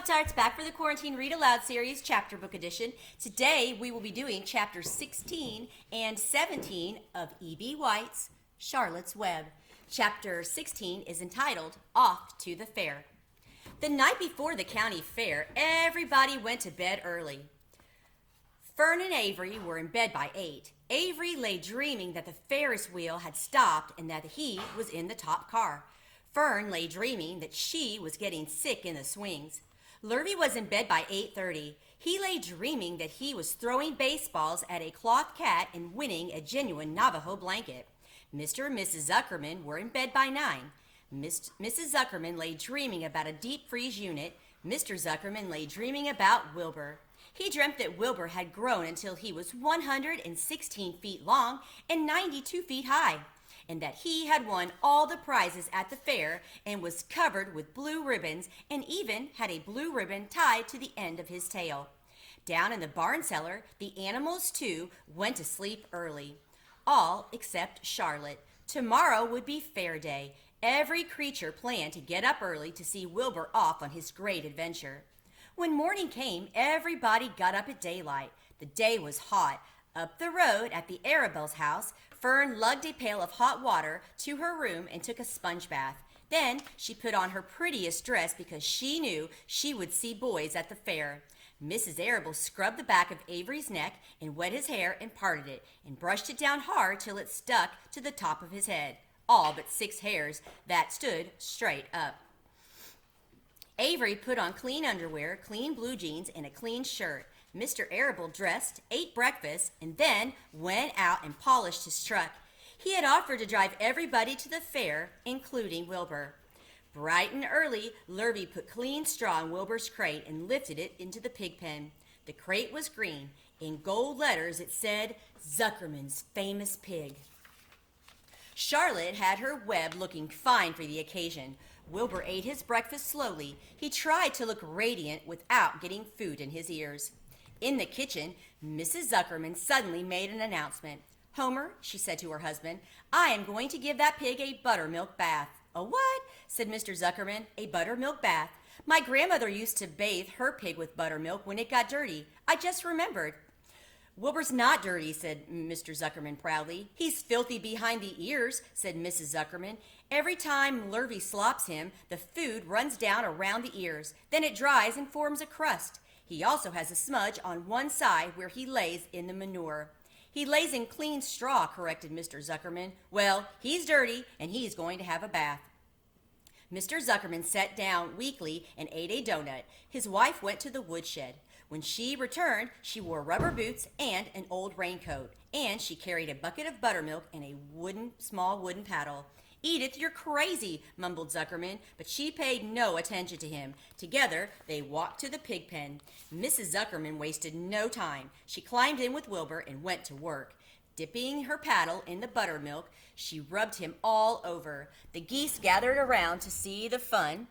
Pop-Tarts back for the Quarantine Read Aloud series, chapter book edition. Today we will be doing chapters 16 and 17 of E.B. White's Charlotte's Web. Chapter 16 is entitled Off to the Fair. The night before the county fair, everybody went to bed early. Fern and Avery were in bed by 8. Avery lay dreaming that the Ferris wheel had stopped and that he was in the top car. Fern lay dreaming that she was getting sick in the swings. Lurvy was in bed by 8:30. He lay dreaming that he was throwing baseballs at a cloth cat and winning a genuine Navajo blanket. Mr. and Mrs. Zuckerman were in bed by 9. Mrs. Zuckerman lay dreaming about a deep freeze unit. Mr. Zuckerman lay dreaming about Wilbur. He dreamt that Wilbur had grown until he was 116 feet long and 92 feet high, and that he had won all the prizes at the fair and was covered with blue ribbons and even had a blue ribbon tied to the end of his tail. Down in the barn cellar, the animals too went to sleep early. All except Charlotte. Tomorrow would be fair day. Every creature planned to get up early to see Wilbur off on his great adventure. When morning came, everybody got up at daylight. The day was hot. Up the road at the Arabelle's house, Fern lugged a pail of hot water to her room and took a sponge bath. Then she put on her prettiest dress because she knew she would see boys at the fair. Mrs. Arabelle scrubbed the back of Avery's neck and wet his hair and parted it and brushed it down hard till it stuck to the top of his head, all but 6 hairs that stood straight up. Avery put on clean underwear, clean blue jeans, and a clean shirt. Mr. Arabelle dressed, ate breakfast, and then went out and polished his truck. He had offered to drive everybody to the fair, including Wilbur. Bright and early, Lurvy put clean straw in Wilbur's crate and lifted it into the pig pen. The crate was green. In gold letters it said, Zuckerman's Famous Pig. Charlotte had her web looking fine for the occasion. Wilbur ate his breakfast slowly. He tried to look radiant without getting food in his ears. In the kitchen, Mrs. Zuckerman suddenly made an announcement. Homer, she said to her husband, I am going to give that pig a buttermilk bath. A what? Said Mr. Zuckerman. A buttermilk bath. My grandmother used to bathe her pig with buttermilk when it got dirty. I just remembered. Wilbur's not dirty, said Mr. Zuckerman proudly. He's filthy behind the ears, said Mrs. Zuckerman. Every time Lurvy slops him, the food runs down around the ears. Then it dries and forms a crust. He also has a smudge on one side where he lays in the manure. He lays in clean straw, corrected Mr. Zuckerman. Well, he's dirty, and he's going to have a bath. Mr. Zuckerman sat down weakly and ate a donut. His wife went to the woodshed. When she returned, she wore rubber boots and an old raincoat, and she carried a bucket of buttermilk and a small wooden paddle. Edith, you're crazy, mumbled Zuckerman, but she paid no attention to him. Together, they walked to the pig pen. Mrs. Zuckerman wasted no time. She climbed in with Wilbur and went to work. Dipping her paddle in the buttermilk, she rubbed him all over. The geese gathered around to see the fun,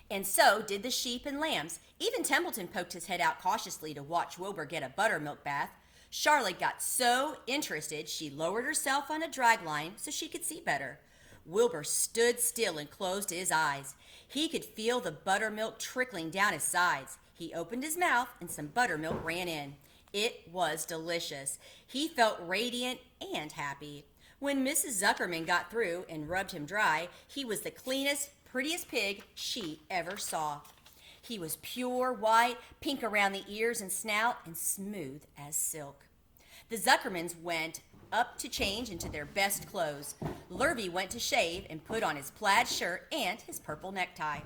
and so did the sheep and lambs. Even Templeton poked his head out cautiously to watch Wilbur get a buttermilk bath. Charlotte got so interested she lowered herself on a drag line so she could see better. Wilbur stood still and closed his eyes. He could feel the buttermilk trickling down his sides. He opened his mouth and some buttermilk ran in. It was delicious. He felt radiant and happy. When Mrs. Zuckerman got through and rubbed him dry, he was the cleanest, prettiest pig she ever saw. He was pure white, pink around the ears and snout, and smooth as silk. The Zuckermans went up to change into their best clothes. Lurvy went to shave and put on his plaid shirt and his purple necktie.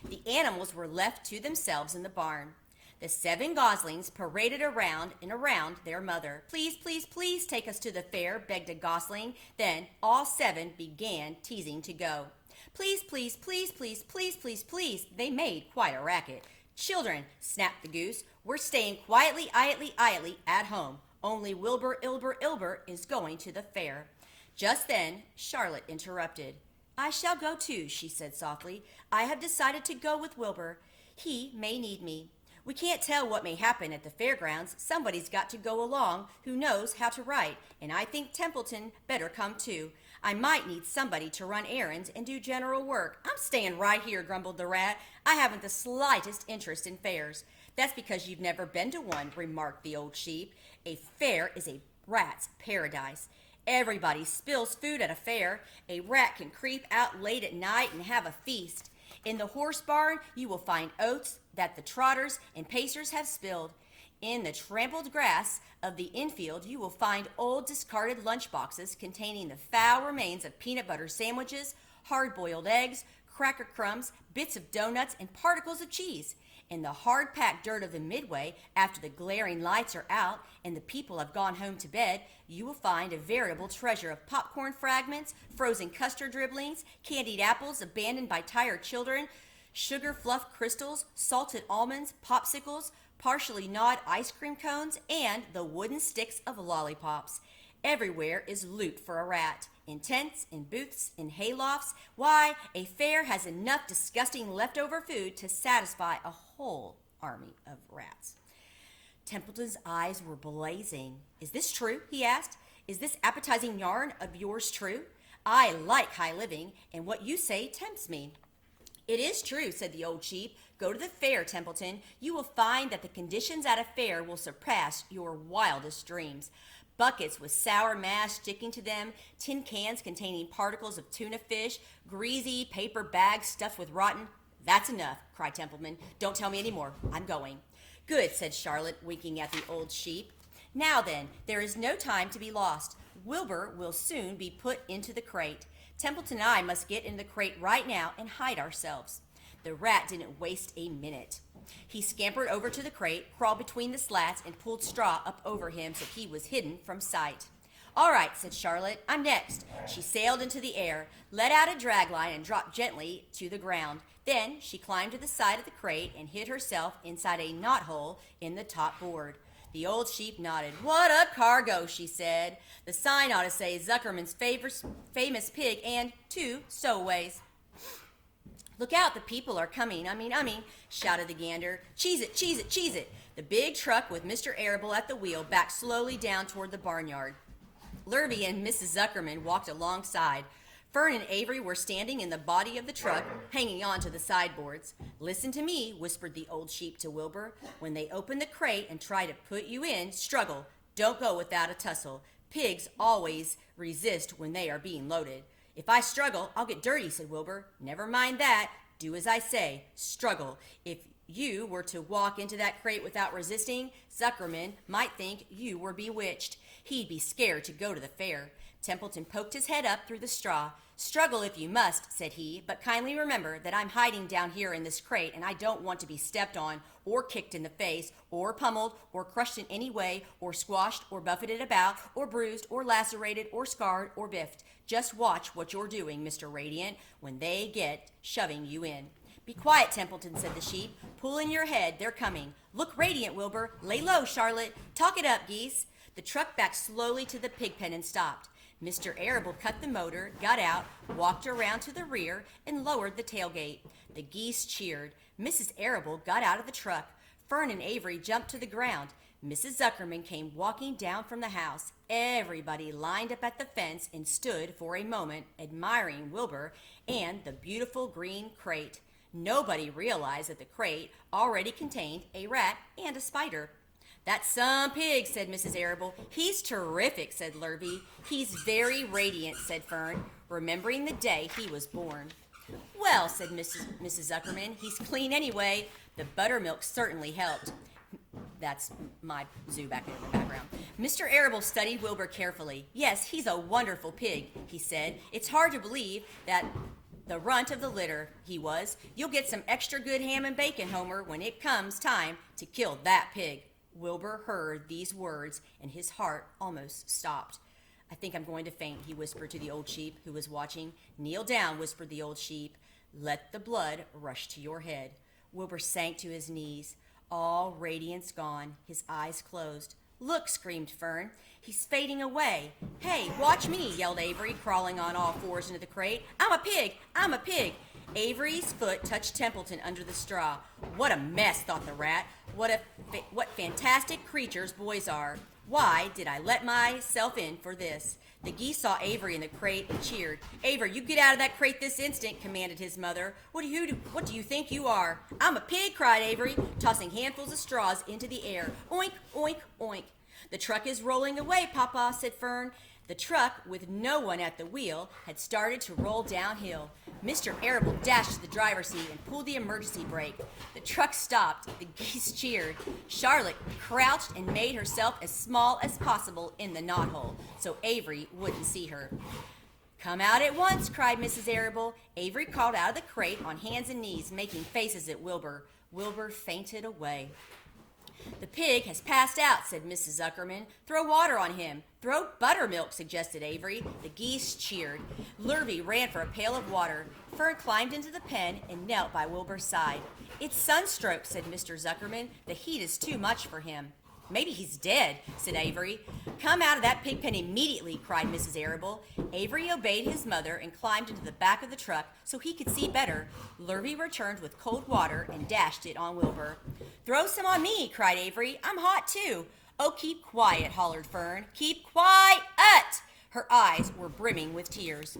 The animals were left to themselves in the barn. The 7 goslings paraded around and around their mother. Please, please, please take us to the fair, begged a gosling. Then all 7 began teasing to go. Please, please, please, please, please, please, please. They made quite a racket. Children, snapped the goose, we're staying quietly, iatly at home. Only Wilbur, Ilber is going to the fair. Just then, Charlotte interrupted. I shall go too, she said softly. I have decided to go with Wilbur. He may need me. We can't tell what may happen at the fairgrounds. Somebody's got to go along who knows how to write, and I think Templeton better come too. I might need somebody to run errands and do general work. I'm staying right here, grumbled the rat. I haven't the slightest interest in fairs. That's because you've never been to one, remarked the old sheep. A fair is a rat's paradise. Everybody spills food at a fair. A rat can creep out late at night and have a feast. In the horse barn, you will find oats that the trotters and pacers have spilled. In the trampled grass of the infield, you will find old discarded lunch boxes containing the foul remains of peanut butter sandwiches, hard-boiled eggs, cracker crumbs, bits of donuts, and particles of cheese. In the hard-packed dirt of the midway, after the glaring lights are out and the people have gone home to bed, you will find a veritable treasure of popcorn fragments, frozen custard dribblings, candied apples abandoned by tired children, sugar fluff crystals, salted almonds, popsicles, partially gnawed ice cream cones, and the wooden sticks of lollipops. Everywhere is loot for a rat. In tents, in booths, in haylofts. Why, a fair has enough disgusting leftover food to satisfy a whole army of rats. Templeton's eyes were blazing. Is this true? He asked. Is this appetizing yarn of yours true? I like high living, and what you say tempts me. It is true, said the old sheep. Go to the fair, Templeton. You will find that the conditions at a fair will surpass your wildest dreams. Buckets with sour mash sticking to them, tin cans containing particles of tuna fish, greasy paper bags stuffed with rotten. That's enough, cried Templeton. Don't tell me any more. I'm going. Good, said Charlotte, winking at the old sheep. Now then, there is no time to be lost. Wilbur will soon be put into the crate. Templeton and I must get in the crate right now and hide ourselves. The rat didn't waste a minute. He scampered over to the crate, crawled between the slats, and pulled straw up over him so he was hidden from sight. All right, said Charlotte, I'm next. She sailed into the air, let out a drag line, and dropped gently to the ground. Then she climbed to the side of the crate and hid herself inside a knothole in the top board. The old sheep nodded. What a cargo, she said. The sign ought to say Zuckerman's famous pig and 2 stowaways. Look out, the people are coming. I mean, shouted the gander. Cheese it, cheese it, cheese it. The big truck with Mr. Arable at the wheel backed slowly down toward the barnyard. Lurvy and Mrs. Zuckerman walked alongside. Fern and Avery were standing in the body of the truck, hanging on to the sideboards. Listen to me, whispered the old sheep to Wilbur. When they open the crate and try to put you in, struggle. Don't go without a tussle. Pigs always resist when they are being loaded. If I struggle, I'll get dirty, said Wilbur. Never mind that. Do as I say. Struggle. If you were to walk into that crate without resisting, Zuckerman might think you were bewitched. He'd be scared to go to the fair. Templeton poked his head up through the straw. Struggle if you must, said he, but kindly remember that I'm hiding down here in this crate and I don't want to be stepped on or kicked in the face or pummeled or crushed in any way or squashed or buffeted about or bruised or lacerated or scarred or biffed. Just watch what you're doing, Mr. Radiant, when they get shoving you in. Be quiet, Templeton, said the sheep. Pull in your head. They're coming. Look radiant, Wilbur. Lay low, Charlotte. Talk it up, geese. The truck backed slowly to the pig pen and stopped. Mr. Arable cut the motor, got out, walked around to the rear, and lowered the tailgate. The geese cheered. Mrs. Arable got out of the truck. Fern and Avery jumped to the ground. Mrs. Zuckerman came walking down from the house. Everybody lined up at the fence and stood for a moment, admiring Wilbur and the beautiful green crate. Nobody realized that the crate already contained a rat and a spider. That's some pig, said Mrs. Arable. He's terrific, said Lurvy. He's very radiant, said Fern, remembering the day he was born. Well, said Mrs. Zuckerman, he's clean anyway. The buttermilk certainly helped. That's my zoo back there in the background. Mr. Arable studied Wilbur carefully. Yes, he's a wonderful pig, he said. It's hard to believe that the runt of the litter he was. You'll get some extra good ham and bacon, Homer, when it comes time to kill that pig. Wilbur heard these words, and his heart almost stopped. I think I'm going to faint, he whispered to the old sheep who was watching. Kneel down, whispered the old sheep. Let the blood rush to your head. Wilbur sank to his knees. All radiance gone, his eyes closed. Look, screamed Fern. He's fading away. Hey, watch me, yelled Avery, crawling on all fours into the crate. I'm a pig! I'm a pig! Avery's foot touched Templeton under the straw. What a mess, thought the rat. What fantastic creatures boys are. Why did I let myself in for this? The geese saw Avery in the crate and cheered. Avery, you get out of that crate this instant, commanded his mother. What do you think you are? I'm a pig, cried Avery, tossing handfuls of straws into the air. Oink, oink, oink. The truck is rolling away, Papa, said Fern. The truck, with no one at the wheel, had started to roll downhill. Mr. Arable dashed to the driver's seat and pulled the emergency brake. The truck stopped. The geese cheered. Charlotte crouched and made herself as small as possible in the knothole so Avery wouldn't see her. Come out at once, cried Mrs. Arable. Avery crawled out of the crate on hands and knees, making faces at Wilbur. Wilbur fainted away. The pig has passed out, said Mrs. Zuckerman. Throw water on him. Throw buttermilk, suggested Avery. The geese cheered. Lurvy ran for a pail of water. Fern climbed into the pen and knelt by Wilbur's side. It's sunstroke, said Mr. Zuckerman. The heat is too much for him. Maybe he's dead, said Avery. Come out of that pig pen immediately, cried Mrs. Arable. Avery obeyed his mother and climbed into the back of the truck so he could see better. Lurvy returned with cold water and dashed it on Wilbur. Throw some on me, cried Avery. I'm hot too. Oh, keep quiet, hollered Fern. Keep quiet! Her eyes were brimming with tears.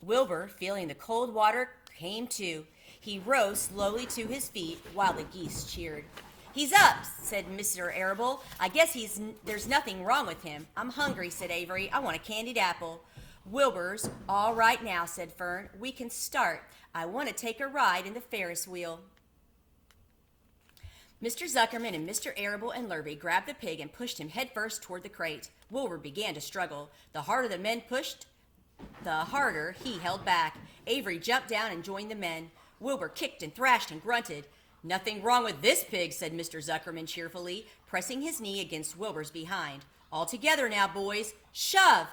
Wilbur, feeling the cold water, came to. He rose slowly to his feet while the geese cheered. He's up, said Mr. Arable. I guess there's nothing wrong with him. I'm hungry, said Avery. I want a candied apple. Wilbur's all right now, said Fern. We can start. I want to take a ride in the Ferris wheel. Mr. Zuckerman and Mr. Arable and Lurvy grabbed the pig and pushed him headfirst toward the crate. Wilbur began to struggle. The harder the men pushed, the harder he held back. Avery jumped down and joined the men. Wilbur kicked and thrashed and grunted. Nothing wrong with this pig, said Mr. Zuckerman cheerfully, pressing his knee against Wilbur's behind. All together now, boys. Shove!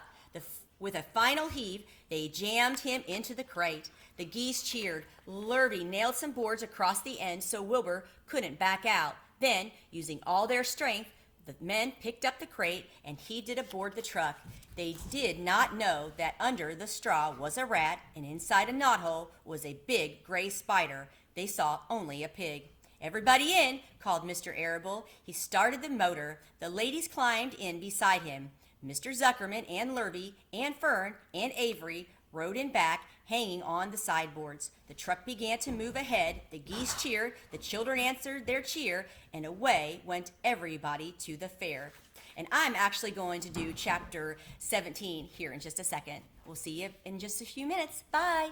With a final heave, they jammed him into the crate. The geese cheered. Lurvy nailed some boards across the end so Wilbur couldn't back out. Then, using all their strength, the men picked up the crate and heaved it aboard the truck. They did not know that under the straw was a rat and inside a knothole was a big gray spider. They saw only a pig. Everybody in, called Mr. Arable. He started the motor. The ladies climbed in beside him. Mr. Zuckerman and Lurvy and Fern and Avery rode in back, hanging on the sideboards. The truck began to move ahead. The geese cheered. The children answered their cheer, and away went everybody to the fair. And I'm actually going to do chapter 17 here in just a second. We'll see you in just a few minutes. Bye.